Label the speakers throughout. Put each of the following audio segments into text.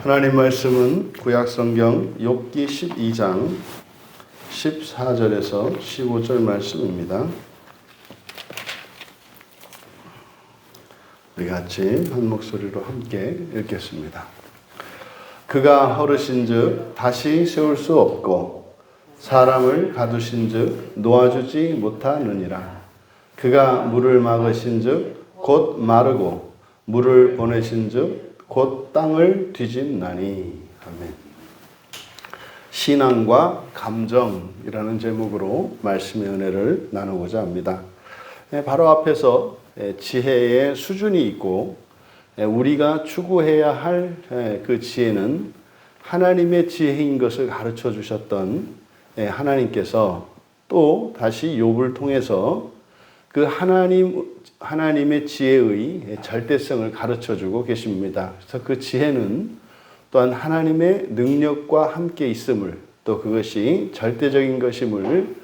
Speaker 1: 하나님 말씀은 구약성경 욥기 12장 14절에서 15절 말씀입니다. 우리 같이 한 목소리로 함께 읽겠습니다. 그가 허르신즉 다시 세울 수 없고 사람을 가두신즉 놓아주지 못하느니라. 그가 물을 막으신즉 곧 마르고 물을 보내신즉 곧 땅을 뒤집나니. 아멘. 신앙과 감정이라는 제목으로 말씀의 은혜를 나누고자 합니다. 바로 앞에서 지혜의 수준이 있고 우리가 추구해야 할 그 지혜는 하나님의 지혜인 것을 가르쳐 주셨던 하나님께서 또 다시 욥을 통해서 그 하나님의 지혜의 절대성을 가르쳐 주고 계십니다. 그래서 그 지혜는 또한 하나님의 능력과 함께 있음을, 또 그것이 절대적인 것임을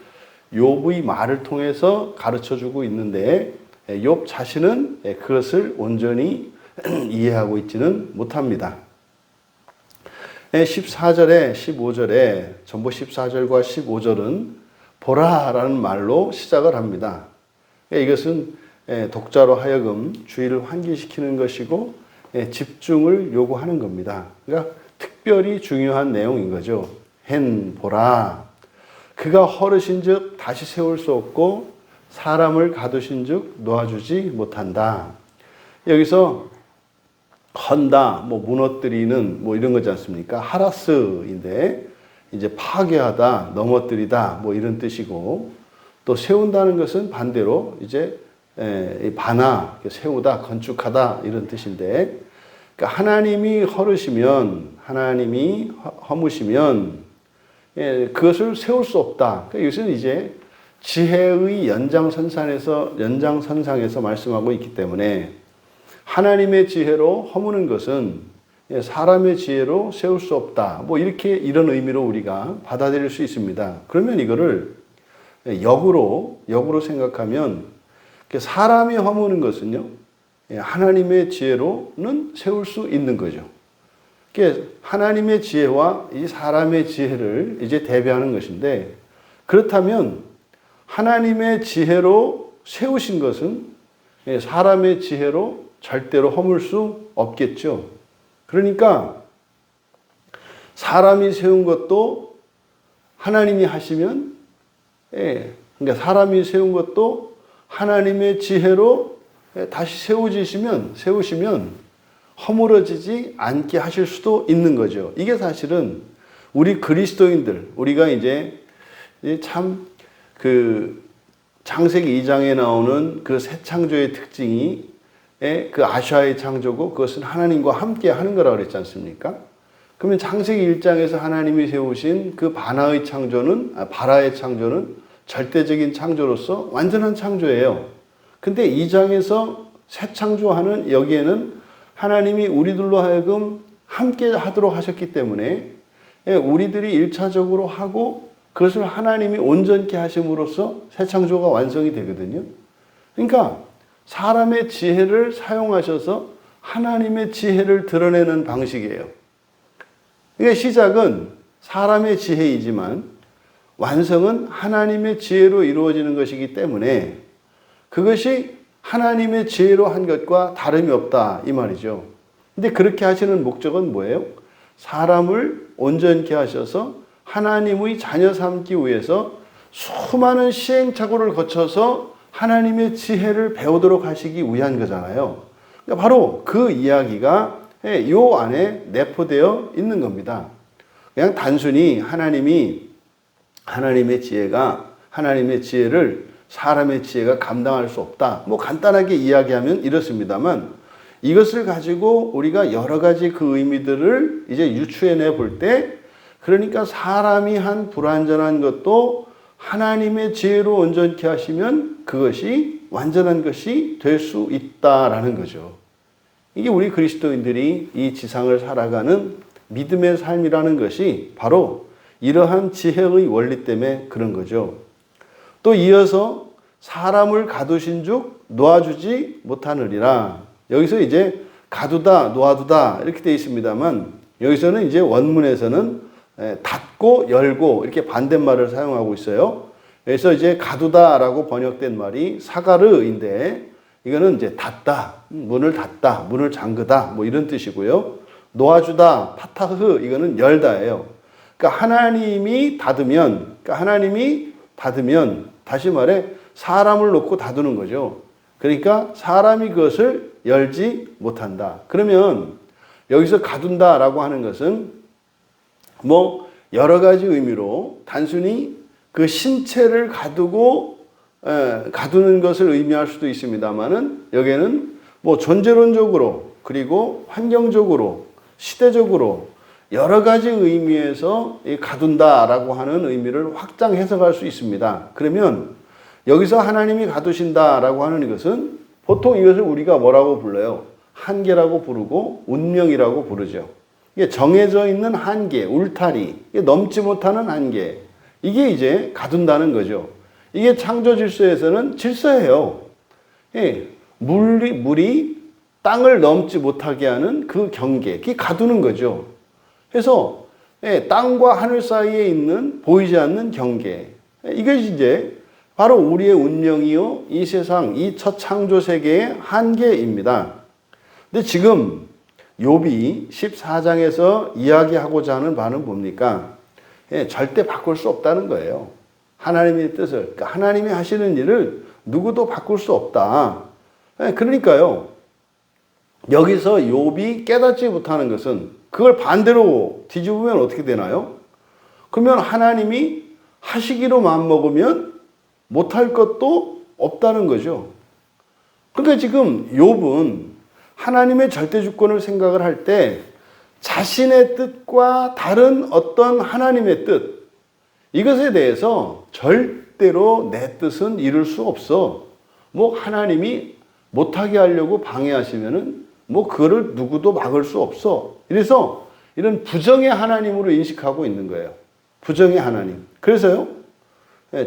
Speaker 1: 욥의 말을 통해서 가르쳐 주고 있는데 욥 자신은 그것을 온전히 이해하고 있지는 못합니다. 14절에 15절에 전부 14절과 15절은 보라라는 말로 시작을 합니다. 이것은 독자로 하여금 주의를 환기시키는 것이고 집중을 요구하는 겁니다. 그러니까 특별히 중요한 내용인 거죠. 헨 보라. 그가 허르신즉 다시 세울 수 없고 사람을 가두신즉 놓아주지 못한다. 여기서 헌다, 무너뜨리는 이런 거지 않습니까? 하라스인데 이제 파괴하다, 넘어뜨리다 이런 뜻이고, 또 세운다는 것은 반대로 이제 반하, 세우다, 건축하다 이런 뜻인데, 그러니까 하나님이 허르시면, 하나님이 허무시면 그것을 세울 수 없다. 그러니까 이것은 이제 지혜의 연장선상에서 말씀하고 있기 때문에 하나님의 지혜로 허무는 것은 사람의 지혜로 세울 수 없다. 이런 의미로 우리가 받아들일 수 있습니다. 그러면 이거를 역으로 생각하면 사람이 허무는 것은요, 하나님의 지혜로는 세울 수 있는 거죠. 하나님의 지혜와 이 사람의 지혜를 이제 대비하는 것인데, 그렇다면 하나님의 지혜로 세우신 것은 사람의 지혜로 절대로 허물 수 없겠죠. 그러니까 사람이 세운 것도 하나님이 하시면, 그러니까 사람이 세운 것도 하나님의 지혜로 다시 세우시면 허물어지지 않게 하실 수도 있는 거죠. 이게 사실은 우리 그리스도인들, 우리가 이제 참 창세기 2장에 나오는 그 새 창조의 특징이 그 아샤의 창조고 그것은 하나님과 함께 하는 거라고 그랬지 않습니까? 그러면 창세기 1장에서 하나님이 세우신 그 바라의 창조는 절대적인 창조로서 완전한 창조예요. 근데 2장에서 새 창조하는 여기에는 하나님이 우리들로 하여금 함께 하도록 하셨기 때문에 우리들이 1차적으로 하고 그것을 하나님이 온전케 하심으로써 새 창조가 완성이 되거든요. 그러니까 사람의 지혜를 사용하셔서 하나님의 지혜를 드러내는 방식이에요. 그러니까 시작은 사람의 지혜이지만 완성은 하나님의 지혜로 이루어지는 것이기 때문에 그것이 하나님의 지혜로 한 것과 다름이 없다 이 말이죠. 근데 그렇게 하시는 목적은 뭐예요? 사람을 온전케 하셔서 하나님의 자녀 삼기 위해서 수많은 시행착오를 거쳐서 하나님의 지혜를 배우도록 하시기 위한 거잖아요. 그러니까 바로 그 이야기가 이 안에 내포되어 있는 겁니다. 그냥 단순히 하나님의 지혜를 사람의 지혜가 감당할 수 없다. 간단하게 이야기하면 이렇습니다만 이것을 가지고 우리가 여러 가지 그 의미들을 이제 유추해내 볼 때, 그러니까 사람이 한 불완전한 것도 하나님의 지혜로 온전케 하시면 그것이 완전한 것이 될 수 있다라는 거죠. 이게 우리 그리스도인들이 이 지상을 살아가는 믿음의 삶이라는 것이 바로 이러한 지혜의 원리 때문에 그런 거죠. 또 이어서 사람을 가두신 즉 놓아주지 못하느니라. 여기서 이제 가두다, 놓아두다 이렇게 되어 있습니다만 여기서는 이제 원문에서는 닫고 열고 이렇게 반대말을 사용하고 있어요. 그래서 이제 가두다라고 번역된 말이 사가르인데 이거는 이제 닫다, 문을 닫다, 문을 잠그다 뭐 이런 뜻이고요. 놓아주다, 파타흐 이거는 열다예요. 그러니까 하나님이 닫으면 다시 말해 사람을 놓고 닫는 거죠. 그러니까 사람이 그것을 열지 못한다. 그러면 여기서 가둔다라고 하는 것은 뭐 여러 가지 의미로 단순히 그 신체를 가두는 것을 의미할 수도 있습니다만은 여기에는 뭐 존재론적으로 그리고 환경적으로 시대적으로 여러 가지 의미에서 이 가둔다라고 하는 의미를 확장 해석할 수 있습니다. 그러면 여기서 하나님이 가두신다라고 하는 이것은 보통 이것을 우리가 뭐라고 불러요? 한계라고 부르고 운명이라고 부르죠. 이게 정해져 있는 한계, 울타리, 이게 넘지 못하는 한계. 이게 이제 가둔다는 거죠. 이게 창조 질서에서는 질서예요. 예, 물이 땅을 넘지 못하게 하는 그 경계, 그게 가두는 거죠. 그래서 땅과 하늘 사이에 있는 보이지 않는 경계. 이것이 이제 바로 우리의 운명이요, 이 세상, 이 첫 창조 세계의 한계입니다. 근데 지금 욥이 14장에서 이야기하고자 하는 바는 뭡니까? 절대 바꿀 수 없다는 거예요. 하나님의 뜻을. 그러니까 하나님이 하시는 일을 누구도 바꿀 수 없다. 그러니까요. 여기서 욥이 깨닫지 못하는 것은 그걸 반대로 뒤집으면 어떻게 되나요? 그러면 하나님이 하시기로 마음먹으면 못할 것도 없다는 거죠. 그러니까 지금 욥은 하나님의 절대 주권을 생각을 할 때 자신의 뜻과 다른 어떤 하나님의 뜻, 이것에 대해서 절대로 내 뜻은 이룰 수 없어. 뭐 하나님이 못하게 하려고 방해하시면은 뭐 그거를 누구도 막을 수 없어. 이래서 이런 부정의 하나님으로 인식하고 있는 거예요. 부정의 하나님. 그래서요,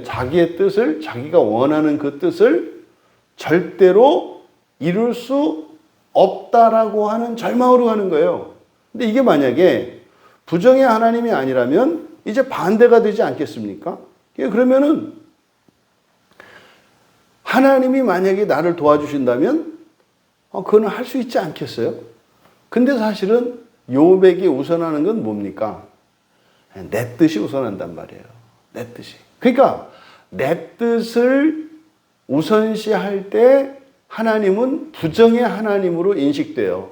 Speaker 1: 자기의 뜻을, 자기가 원하는 그 뜻을 절대로 이룰 수 없다라고 하는 절망으로 가는 거예요. 근데 이게 만약에 부정의 하나님이 아니라면 이제 반대가 되지 않겠습니까? 그러면은 하나님이 만약에 나를 도와주신다면 그거는 할 수 있지 않겠어요? 근데 사실은 욥에게 우선하는 건 뭡니까? 내 뜻이 우선한단 말이에요. 내 뜻이. 그러니까 내 뜻을 우선시할 때 하나님은 부정의 하나님으로 인식돼요.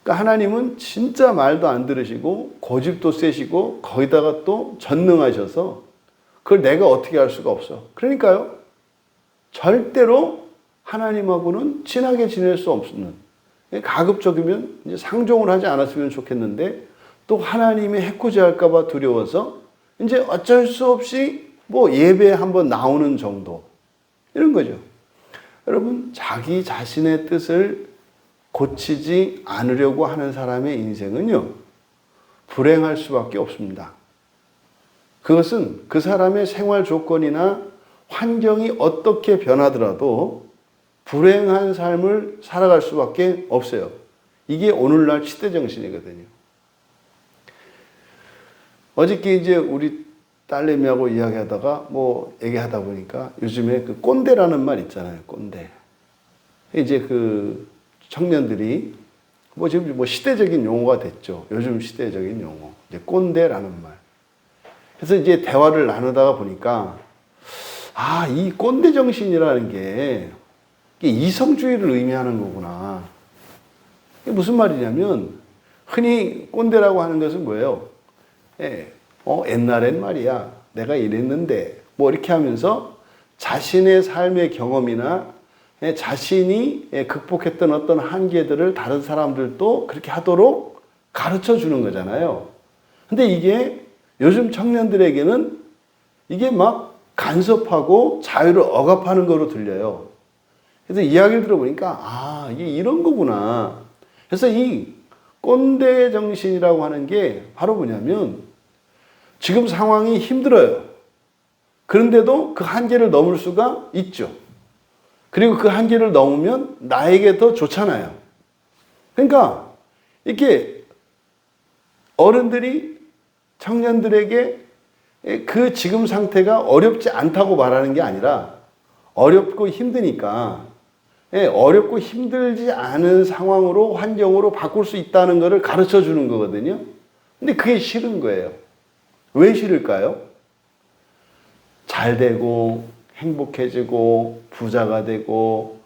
Speaker 1: 그러니까 하나님은 진짜 말도 안 들으시고 고집도 세시고 거기다가 또 전능하셔서 그걸 내가 어떻게 할 수가 없어. 그러니까요. 절대로 하나님하고는 친하게 지낼 수 없는, 가급적이면 이제 상종을 하지 않았으면 좋겠는데 또 하나님이 해코지 할까봐 두려워서 이제 어쩔 수 없이 뭐 예배에 한번 나오는 정도. 이런 거죠. 여러분, 자기 자신의 뜻을 고치지 않으려고 하는 사람의 인생은요, 불행할 수밖에 없습니다. 그것은 그 사람의 생활 조건이나 환경이 어떻게 변하더라도 불행한 삶을 살아갈 수밖에 없어요. 이게 오늘날 시대 정신이거든요. 어저께 이제 우리 딸내미하고 이야기하다가 뭐 얘기하다 보니까 요즘에 그 꼰대라는 말 있잖아요. 꼰대. 이제 그 청년들이 뭐 지금 뭐 시대적인 용어가 됐죠. 요즘 시대적인 용어. 이제 꼰대라는 말. 그래서 이제 대화를 나누다가 보니까 이 꼰대 정신이라는 게 이성주의를 의미하는 거구나. 이게 무슨 말이냐면 흔히 꼰대라고 하는 것은 뭐예요? 옛날엔 말이야. 내가 이랬는데 뭐 이렇게 하면서 자신의 삶의 경험이나 자신이 극복했던 어떤 한계들을 다른 사람들도 그렇게 하도록 가르쳐 주는 거잖아요. 근데 이게 요즘 청년들에게는 이게 막 간섭하고 자유를 억압하는 거로 들려요. 그래서 이야기를 들어보니까 이게 이런 거구나. 그래서 이 꼰대 정신이라고 하는 게 바로 뭐냐면 지금 상황이 힘들어요. 그런데도 그 한계를 넘을 수가 있죠. 그리고 그 한계를 넘으면 나에게 더 좋잖아요. 그러니까 이렇게 어른들이 청년들에게 그 지금 상태가 어렵지 않다고 말하는 게 아니라 어렵고 힘드니까 어렵고 힘들지 않은 상황으로 환경으로 바꿀 수 있다는 것을 가르쳐 주는 거거든요. 근데 그게 싫은 거예요. 왜 싫을까요? 잘 되고 행복해지고 부자가 되고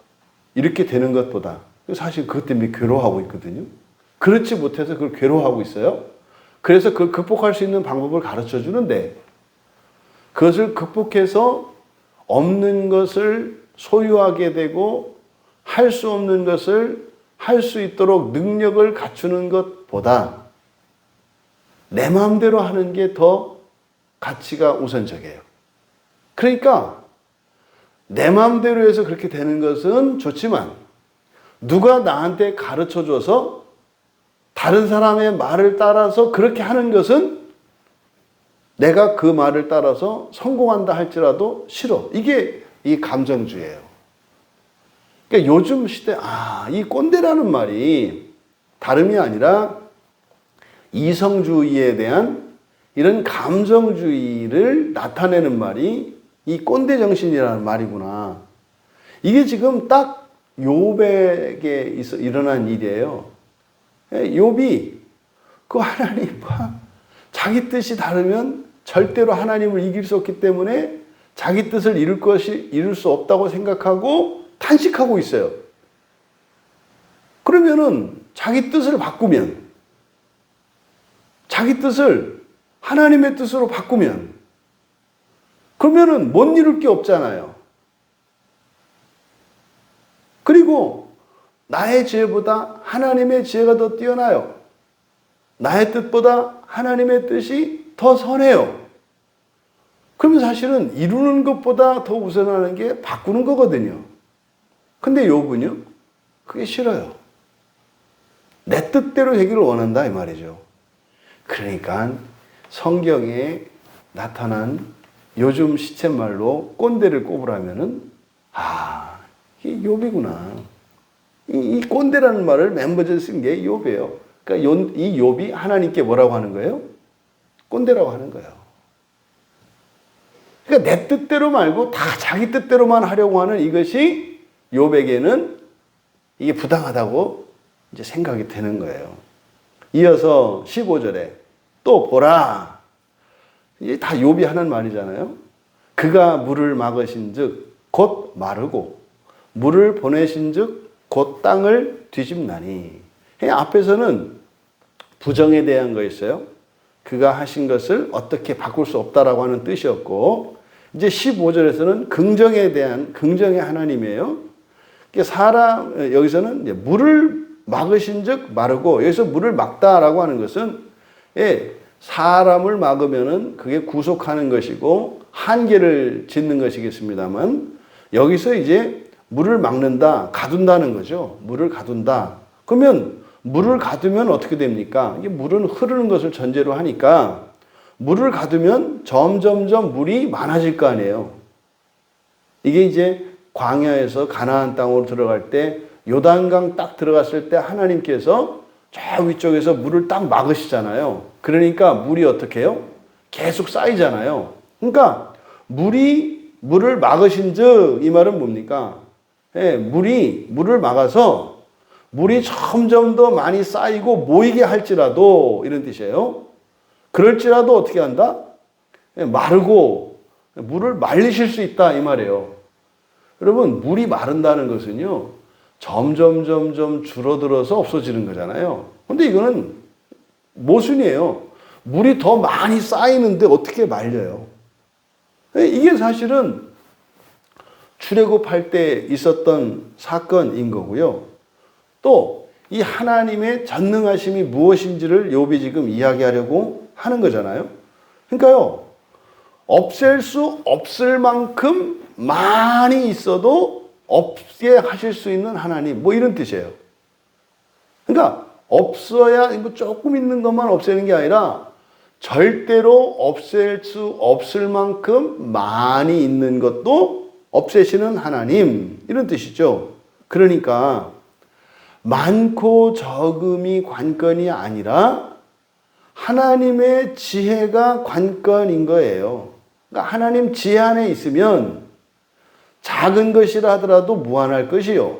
Speaker 1: 이렇게 되는 것보다 사실 그것 때문에 괴로워하고 있거든요. 그렇지 못해서 그걸 괴로워하고 있어요. 그래서 그걸 극복할 수 있는 방법을 가르쳐 주는데 그것을 극복해서 없는 것을 소유하게 되고 할 수 없는 것을 할 수 있도록 능력을 갖추는 것보다 내 마음대로 하는 게 더 가치가 우선적이에요. 그러니까 내 마음대로 해서 그렇게 되는 것은 좋지만 누가 나한테 가르쳐줘서 다른 사람의 말을 따라서 그렇게 하는 것은 내가 그 말을 따라서 성공한다 할지라도 싫어. 이게 이 감정주의예요. 그러니까 요즘 시대 이 꼰대라는 말이 다름이 아니라 이성주의에 대한 이런 감정주의를 나타내는 말이 이 꼰대 정신이라는 말이구나. 이게 지금 딱 욥에게 일어난 일이에요. 욥이 그 하나님과 자기 뜻이 다르면 절대로 하나님을 이길 수 없기 때문에 자기 뜻을 이룰 수 없다고 생각하고 탄식하고 있어요. 그러면은 자기 뜻을 바꾸면, 자기 뜻을 하나님의 뜻으로 바꾸면, 그러면은 못 이룰 게 없잖아요. 그리고 나의 지혜보다 하나님의 지혜가 더 뛰어나요. 나의 뜻보다 하나님의 뜻이 더 선해요. 그러면 사실은 이루는 것보다 더 우선하는 게 바꾸는 거거든요. 근데 욥은요, 그게 싫어요. 내 뜻대로 되기를 원한다 이 말이죠. 그러니까 성경에 나타난 요즘 시쳇말로 꼰대를 꼽으라면은 이게 욥이구나. 이 꼰대라는 말을 맨 먼저 쓴 게 욥이에요. 그러니까 이 욥이 하나님께 뭐라고 하는 거예요? 꼰대라고 하는 거예요. 그러니까 내 뜻대로 말고 다 자기 뜻대로만 하려고 하는 이것이 욥에게는 이게 부당하다고 이제 생각이 되는 거예요. 이어서 15절에 또 보라. 이게 다 욥이 하는 말이잖아요. 그가 물을 막으신즉 곧 마르고 물을 보내신즉 곧 땅을 뒤집나니. 앞에서는 부정에 대한 거였어요. 그가 하신 것을 어떻게 바꿀 수 없다라고 하는 뜻이었고, 이제 15절에서는 긍정에 대한 긍정의 하나님이에요. 여기서는 물을 막으신즉 마르고, 여기서 물을 막다라고 하는 것은 사람을 막으면은 그게 구속하는 것이고 한계를 짓는 것이겠습니다만, 여기서 이제 물을 막는다, 가둔다는 거죠. 물을 가둔다. 그러면 물을 가두면 어떻게 됩니까? 이게 물은 흐르는 것을 전제로 하니까 물을 가두면 점점점 물이 많아질 거 아니에요. 이게 이제 광야에서 가나안 땅으로 들어갈 때 요단강 딱 들어갔을 때 하나님께서 저 위쪽에서 물을 딱 막으시잖아요. 그러니까 물이 어떻게 해요? 계속 쌓이잖아요. 그러니까 물을 막으신즉 이 말은 뭡니까? 물을 막아서 물이 점점 더 많이 쌓이고 모이게 할지라도 이런 뜻이에요. 그럴지라도 어떻게 한다? 마르고 물을 말리실 수 있다 이 말이에요. 여러분, 물이 마른다는 것은요, 점점 줄어들어서 없어지는 거잖아요. 근데 이거는 모순이에요. 물이 더 많이 쌓이는데 어떻게 말려요? 이게 사실은 출애굽할 때 있었던 사건인 거고요. 또 이 하나님의 전능하심이 무엇인지를 욥이 지금 이야기하려고 하는 거잖아요. 그러니까요, 없앨 수 없을 만큼 많이 있어도 없게 하실 수 있는 하나님, 뭐 이런 뜻이에요. 그러니까 없어야 조금 있는 것만 없애는 게 아니라 절대로 없앨 수 없을 만큼 많이 있는 것도 없애시는 하나님, 이런 뜻이죠. 그러니까 많고 적음이 관건이 아니라 하나님의 지혜가 관건인 거예요. 그러니까 하나님 지혜 안에 있으면 작은 것이라 하더라도 무한할 것이요.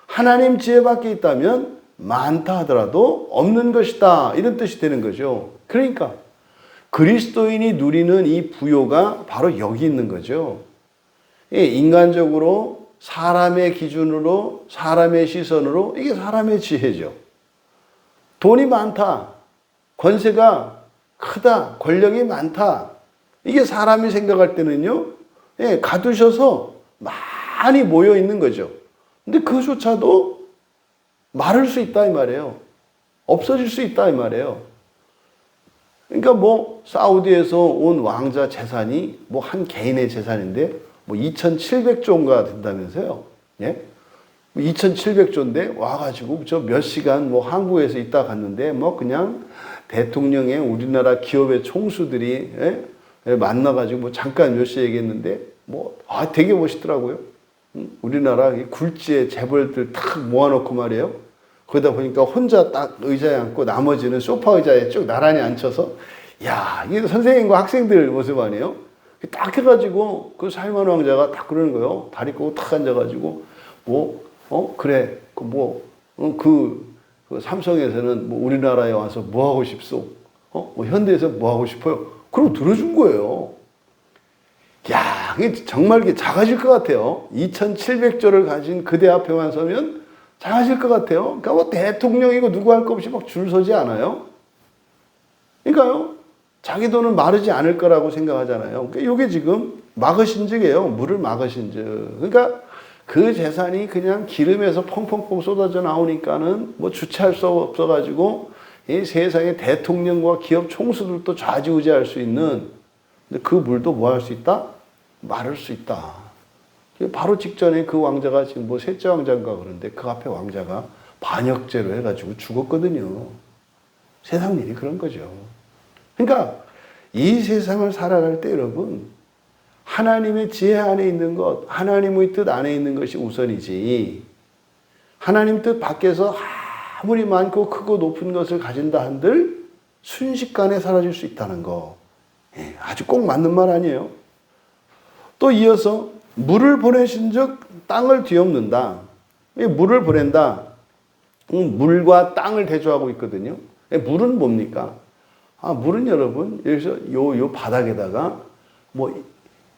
Speaker 1: 하나님 지혜 밖에 있다면 많다 하더라도 없는 것이다. 이런 뜻이 되는 거죠. 그러니까 그리스도인이 누리는 이 부요가 바로 여기 있는 거죠. 인간적으로 사람의 기준으로 사람의 시선으로 이게 사람의 지혜죠. 돈이 많다. 권세가 크다. 권력이 많다. 이게 사람이 생각할 때는요. 가두셔서 많이 모여 있는 거죠. 근데 그조차도 마를 수 있다 이 말이에요. 없어질 수 있다 이 말이에요. 그러니까 뭐 사우디에서 온 왕자 재산이 뭐 한 개인의 재산인데 뭐 2,700조인가 된다면서요. 예? 2,700조인데 와가지고 저 몇 시간 뭐 한국에서 있다 갔는데 뭐 그냥 대통령의 우리나라 기업의 총수들이 만나가지고 뭐 잠깐 몇 시 얘기했는데 뭐 되게 멋있더라고요. 우리나라 굴지의 재벌들 탁 모아놓고 말이에요. 그러다 보니까 혼자 딱 의자에 앉고 나머지는 소파 의자에 쭉 나란히 앉혀서 야 이게 선생님과 학생들 모습 아니에요? 딱 해가지고 그 살만 왕자가 딱 그러는 거예요. 다리 꼬고 탁 앉아가지고 그래 그 삼성에서는 뭐 우리나라에 와서 뭐 하고 싶소? 뭐 현대에서 뭐 하고 싶어요? 그러고 들어준 거예요. 야, 이게 정말 작아질 것 같아요. 2,700조를 가진 그대 앞에만 서면 작아질 것 같아요. 그러니까 뭐 대통령이고 누구 할 거 없이 막 줄 서지 않아요? 그러니까요. 자기 돈은 마르지 않을 거라고 생각하잖아요. 그러니까 이게 지금 마거신즉이에요. 물을 마거신즉. 그러니까 그 재산이 그냥 기름에서 펑펑펑 쏟아져 나오니까는 뭐 주체할 수 없어가지고 이 세상의 대통령과 기업 총수들도 좌지우지할 수 있는 근데 그 물도 뭐 할 수 있다? 마를 수 있다. 바로 직전에 그 왕자가 지금 뭐 셋째 왕자인가 그런데 그 앞에 왕자가 반역죄로 해가지고 죽었거든요. 세상 일이 그런 거죠. 그러니까 이 세상을 살아갈 때 여러분 하나님의 지혜 안에 있는 것, 하나님의 뜻 안에 있는 것이 우선이지 하나님 뜻 밖에서 아무리 많고 크고 높은 것을 가진다 한들 순식간에 사라질 수 있다는 거. 아주 꼭 맞는 말 아니에요. 또 이어서 물을 보내신 즉 땅을 뒤엎는다. 물을 보낸다. 물과 땅을 대조하고 있거든요. 물은 뭡니까? 물은 여러분 여기서 요 바닥에다가 뭐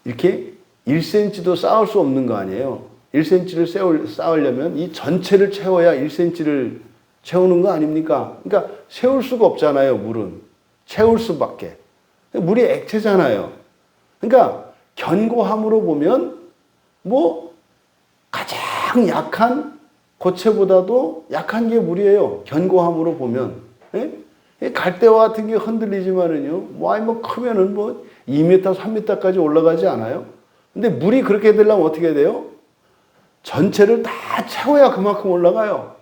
Speaker 1: 이렇게 1cm도 쌓을 수 없는 거 아니에요. 1cm를 쌓으려면 이 전체를 채워야 1cm를 채우는 거 아닙니까? 그러니까 세울 수가 없잖아요. 물은 채울 수밖에. 물이 액체잖아요. 그러니까 견고함으로 보면 뭐 가장 약한 고체보다도 약한 게 물이에요. 견고함으로 보면. 갈대와 같은 게 흔들리지만은요. 뭐 크면은 뭐 2m, 3m까지 올라가지 않아요. 근데 물이 그렇게 되려면 어떻게 돼요? 전체를 다 채워야 그만큼 올라가요.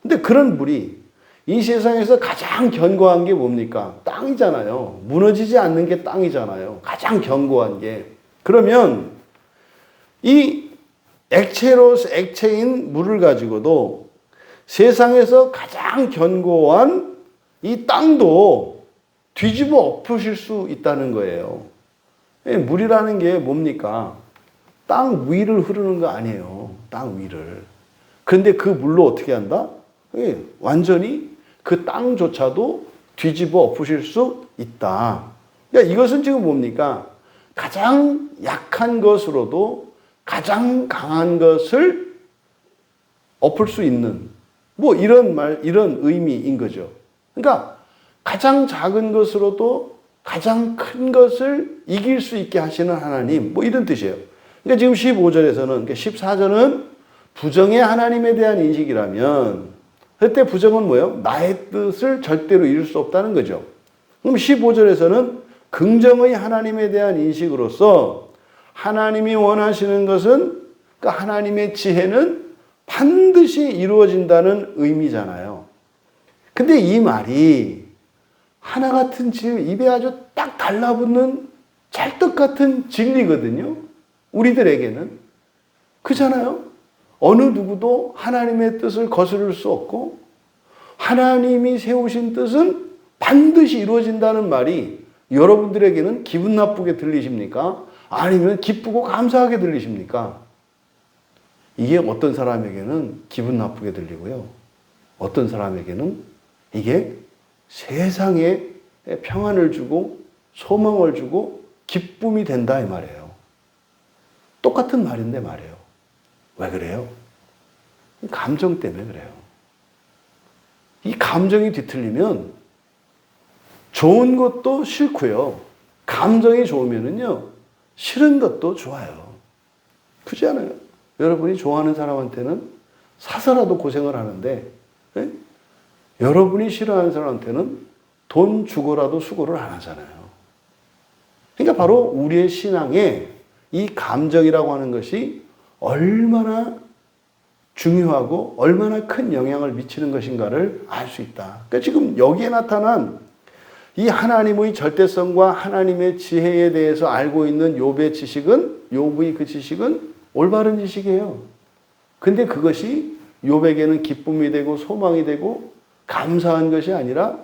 Speaker 1: 근데 그런 물이 이 세상에서 가장 견고한 게 뭡니까? 땅이잖아요. 무너지지 않는 게 땅이잖아요. 가장 견고한 게. 그러면 이 액체인 물을 가지고도 세상에서 가장 견고한 이 땅도 뒤집어 엎으실 수 있다는 거예요. 물이라는 게 뭡니까? 땅 위를 흐르는 거 아니에요. 땅 위를. 그런데 그 물로 어떻게 한다? 완전히 그 땅조차도 뒤집어 엎으실 수 있다. 그러니까 이것은 지금 뭡니까? 가장 약한 것으로도 가장 강한 것을 엎을 수 있는 뭐 이런 의미인 거죠. 그러니까 가장 작은 것으로도 가장 큰 것을 이길 수 있게 하시는 하나님 뭐 이런 뜻이에요. 그러니까 지금 15절에서는 그러니까 14절은 부정의 하나님에 대한 인식이라면 그때 부정은 뭐예요? 나의 뜻을 절대로 이룰 수 없다는 거죠. 그럼 15절에서는 긍정의 하나님에 대한 인식으로서 하나님이 원하시는 것은 그러니까 하나님의 지혜는 반드시 이루어진다는 의미잖아요. 근데 이 말이 하나 같은 입에 아주 딱 달라붙는 찰떡 같은 진리거든요. 우리들에게는. 그렇잖아요. 어느 누구도 하나님의 뜻을 거스를 수 없고 하나님이 세우신 뜻은 반드시 이루어진다는 말이 여러분들에게는 기분 나쁘게 들리십니까? 아니면 기쁘고 감사하게 들리십니까? 이게 어떤 사람에게는 기분 나쁘게 들리고요. 어떤 사람에게는 이게 세상에 평안을 주고 소망을 주고 기쁨이 된다 이 말이에요. 똑같은 말인데 말이에요. 왜 그래요? 감정 때문에 그래요. 이 감정이 뒤틀리면 좋은 것도 싫고요. 감정이 좋으면은요, 싫은 것도 좋아요. 그렇지 않아요? 여러분이 좋아하는 사람한테는 사서라도 고생을 하는데, 네? 여러분이 싫어하는 사람한테는 돈 주고라도 수고를 안 하잖아요. 그러니까 바로 우리의 신앙에 이 감정이라고 하는 것이 얼마나 중요하고 얼마나 큰 영향을 미치는 것인가를 알 수 있다. 그러니까 지금 여기에 나타난 이 하나님의 절대성과 하나님의 지혜에 대해서 알고 있는 욥의 지식은, 욥의 그 지식은 올바른 지식이에요. 근데 그것이 욥에게는 기쁨이 되고 소망이 되고 감사한 것이 아니라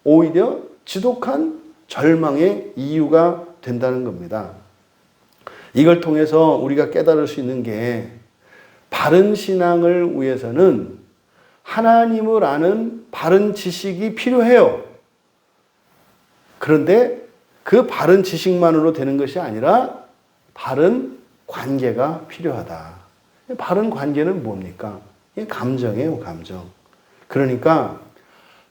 Speaker 1: 오히려 지독한 절망의 이유가 된다는 겁니다. 이걸 통해서 우리가 깨달을 수 있는 게 바른 신앙을 위해서는 하나님을 아는 바른 지식이 필요해요. 그런데 그 바른 지식만으로 되는 것이 아니라 바른 관계가 필요하다. 바른 관계는 뭡니까? 감정이에요, 감정. 그러니까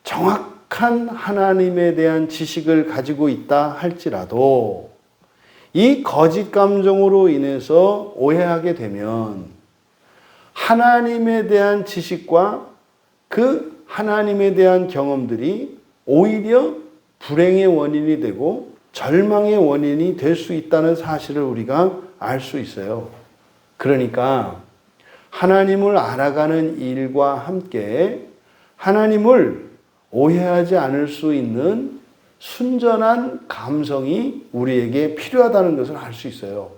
Speaker 1: 정확한 하나님에 대한 지식을 가지고 있다 할지라도 이 거짓 감정으로 인해서 오해하게 되면 하나님에 대한 지식과 그 하나님에 대한 경험들이 오히려 불행의 원인이 되고 절망의 원인이 될 수 있다는 사실을 우리가 알 수 있어요. 그러니까 하나님을 알아가는 일과 함께 하나님을 오해하지 않을 수 있는 순전한 감성이 우리에게 필요하다는 것을 알 수 있어요.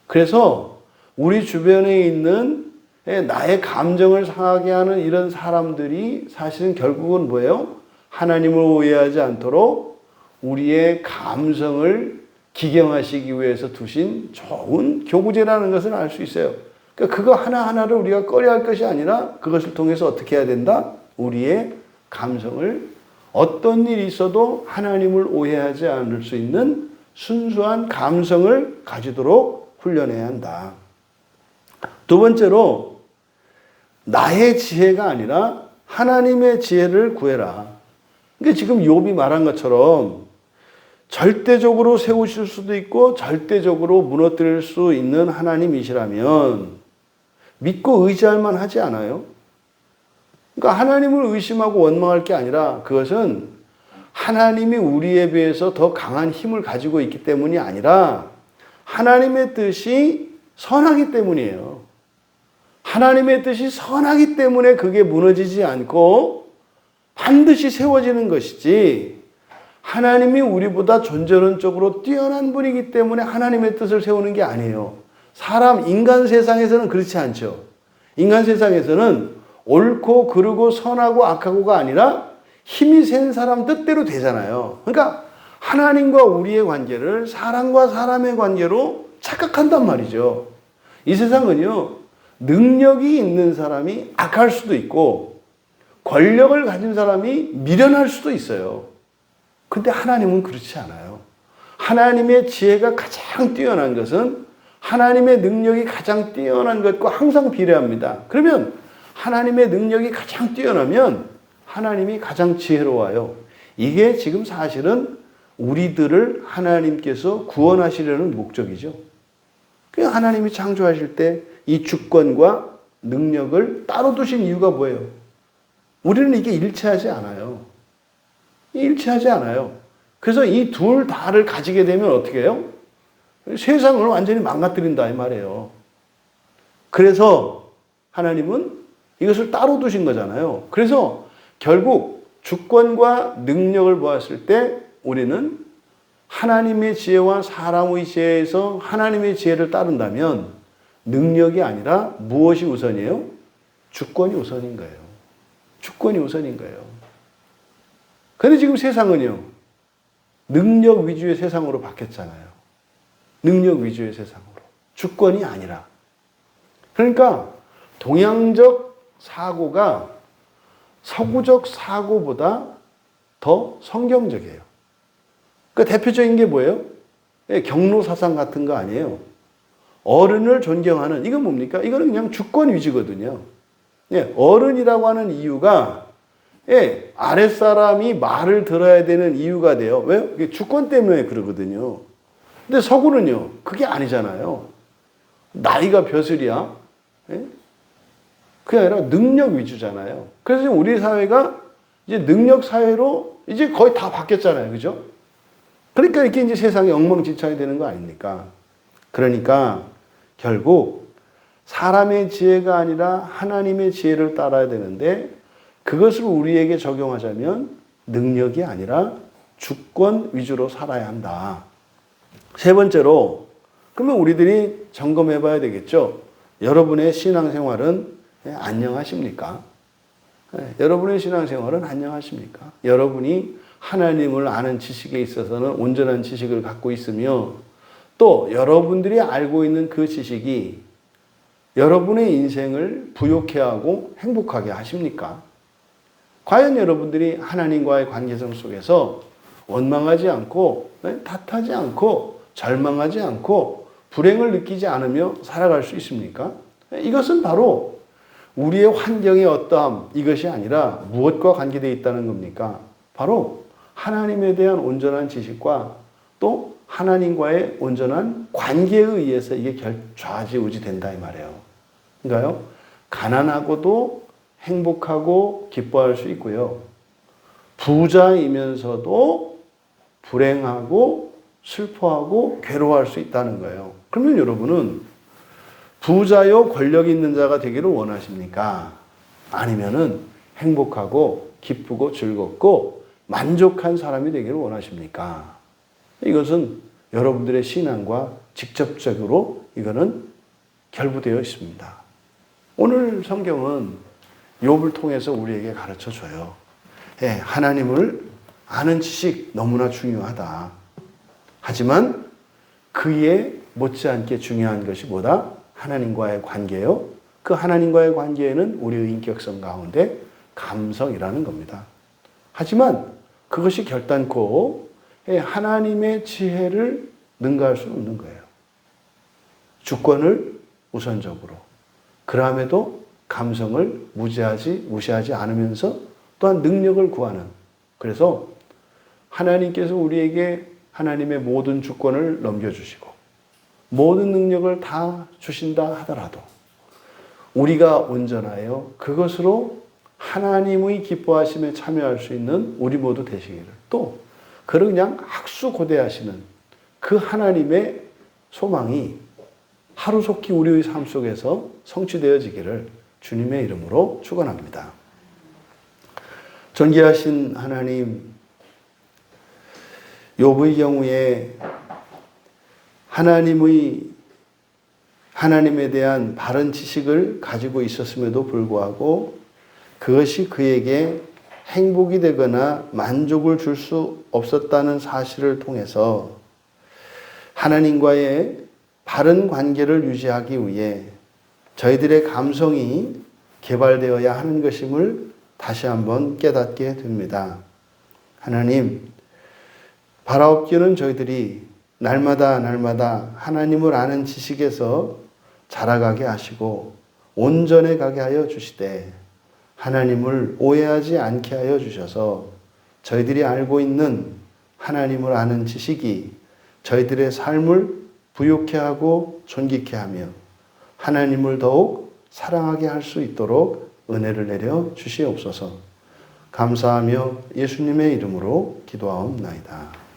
Speaker 1: 그래서 우리 주변에 있는 나의 감정을 상하게 하는 이런 사람들이 사실은 결국은 뭐예요? 하나님을 오해하지 않도록 우리의 감성을 기경하시기 위해서 두신 좋은 교구제라는 것을 알 수 있어요. 그러니까 그거 하나하나를 우리가 꺼려할 것이 아니라 그것을 통해서 어떻게 해야 된다? 우리의 감성을 어떤 일이 있어도 하나님을 오해하지 않을 수 있는 순수한 감성을 가지도록 훈련해야 한다. 두 번째로 나의 지혜가 아니라 하나님의 지혜를 구해라. 그러니까 지금 욥이 말한 것처럼 절대적으로 세우실 수도 있고 절대적으로 무너뜨릴 수 있는 하나님이시라면 믿고 의지할 만하지 않아요? 그러니까 하나님을 의심하고 원망할 게 아니라 그것은 하나님이 우리에 비해서 더 강한 힘을 가지고 있기 때문이 아니라 하나님의 뜻이 선하기 때문이에요. 하나님의 뜻이 선하기 때문에 그게 무너지지 않고 반드시 세워지는 것이지 하나님이 우리보다 존재론적으로 뛰어난 분이기 때문에 하나님의 뜻을 세우는 게 아니에요. 인간 세상에서는 그렇지 않죠. 인간 세상에서는 옳고 그르고 선하고 악하고가 아니라 힘이 센 사람 뜻대로 되잖아요. 그러니까 하나님과 우리의 관계를 사람과 사람의 관계로 착각한단 말이죠. 이 세상은요, 능력이 있는 사람이 악할 수도 있고 권력을 가진 사람이 미련할 수도 있어요. 근데 하나님은 그렇지 않아요. 하나님의 지혜가 가장 뛰어난 것은 하나님의 능력이 가장 뛰어난 것과 항상 비례합니다. 그러면 하나님의 능력이 가장 뛰어나면 하나님이 가장 지혜로워요. 이게 지금 사실은 우리들을 하나님께서 구원하시려는 목적이죠. 그냥 하나님이 창조하실 때 이 주권과 능력을 따로 두신 이유가 뭐예요? 우리는 이게 일치하지 않아요. 일치하지 않아요. 그래서 이 둘 다를 가지게 되면 어떻게 해요? 세상을 완전히 망가뜨린다 이 말이에요. 그래서 하나님은 이것을 따로 두신 거잖아요. 그래서 결국 주권과 능력을 보았을 때 우리는 하나님의 지혜와 사람의 지혜에서 하나님의 지혜를 따른다면 능력이 아니라 무엇이 우선이에요? 주권이 우선인 거예요. 주권이 우선인 거예요. 근데 지금 세상은요, 능력 위주의 세상으로 바뀌었잖아요. 능력 위주의 세상으로. 주권이 아니라. 그러니까 동양적 사고가 서구적 사고보다 더 성경적이에요. 그러니까 대표적인 게 뭐예요? 경로 사상 같은 거 아니에요. 어른을 존경하는, 이건 뭡니까? 이거는 그냥 주권 위주거든요. 어른이라고 하는 이유가 아랫사람이 말을 들어야 되는 이유가 돼요. 왜요? 주권 때문에 그러거든요. 근데 서구는요, 그게 아니잖아요. 나이가 벼슬이야. 그게 아니라 능력 위주잖아요. 그래서 우리 사회가 이제 능력 사회로 이제 거의 다 바뀌었잖아요. 그죠? 그러니까 이렇게 이제 세상이 엉망진창이 되는 거 아닙니까? 그러니까 결국 사람의 지혜가 아니라 하나님의 지혜를 따라야 되는데 그것을 우리에게 적용하자면 능력이 아니라 주권 위주로 살아야 한다. 세 번째로, 그러면 우리들이 점검해 봐야 되겠죠. 여러분의 신앙생활은 안녕하십니까? 여러분의 신앙생활은 안녕하십니까? 여러분이 하나님을 아는 지식에 있어서는 온전한 지식을 갖고 있으며 또 여러분들이 알고 있는 그 지식이 여러분의 인생을 부욕해 하고 행복하게 하십니까? 과연 여러분들이 하나님과의 관계성 속에서 원망하지 않고 탓하지 않고 절망하지 않고 불행을 느끼지 않으며 살아갈 수 있습니까? 이것은 바로 우리의 환경의 어떠함, 이것이 아니라 무엇과 관계되어 있다는 겁니까? 바로 하나님에 대한 온전한 지식과 또 하나님과의 온전한 관계에 의해서 이게 좌지우지 된다 이 말이에요. 그러니까요, 가난하고도 행복하고 기뻐할 수 있고요. 부자이면서도 불행하고 슬퍼하고 괴로워할 수 있다는 거예요. 그러면 여러분은 부자요 권력 있는 자가 되기를 원하십니까? 아니면은 행복하고 기쁘고 즐겁고 만족한 사람이 되기를 원하십니까? 이것은 여러분들의 신앙과 직접적으로 이거는 결부되어 있습니다. 오늘 성경은 욥을 통해서 우리에게 가르쳐 줘요. 하나님을 아는 지식 너무나 중요하다. 하지만 그에 못지않게 중요한 것이 뭐다? 하나님과의 관계요. 그 하나님과의 관계에는 우리의 인격성 가운데 감성이라는 겁니다. 하지만 그것이 결단코 하나님의 지혜를 능가할 수는 없는 거예요. 주권을 우선적으로. 그럼에도 감성을 무시하지 않으면서 또한 능력을 구하는. 그래서 하나님께서 우리에게 하나님의 모든 주권을 넘겨주시고 모든 능력을 다 주신다 하더라도 우리가 온전하여 그것으로 하나님의 기뻐하심에 참여할 수 있는 우리 모두 되시기를, 또 그냥 학수고대하시는 그 하나님의 소망이 하루속히 우리의 삶 속에서 성취되어지기를 주님의 이름으로 축원합니다. 존귀하신 하나님, 욥의 경우에 하나님에 대한 바른 지식을 가지고 있었음에도 불구하고 그것이 그에게 행복이 되거나 만족을 줄 수 없었다는 사실을 통해서 하나님과의 바른 관계를 유지하기 위해 저희들의 감성이 개발되어야 하는 것임을 다시 한번 깨닫게 됩니다. 하나님, 바라옵기는 저희들이 날마다 하나님을 아는 지식에서 자라가게 하시고 온전해 가게 하여 주시되 하나님을 오해하지 않게 하여 주셔서 저희들이 알고 있는 하나님을 아는 지식이 저희들의 삶을 부욕해 하고 존귀케 하며 하나님을 더욱 사랑하게 할 수 있도록 은혜를 내려 주시옵소서. 감사하며 예수님의 이름으로 기도하옵나이다.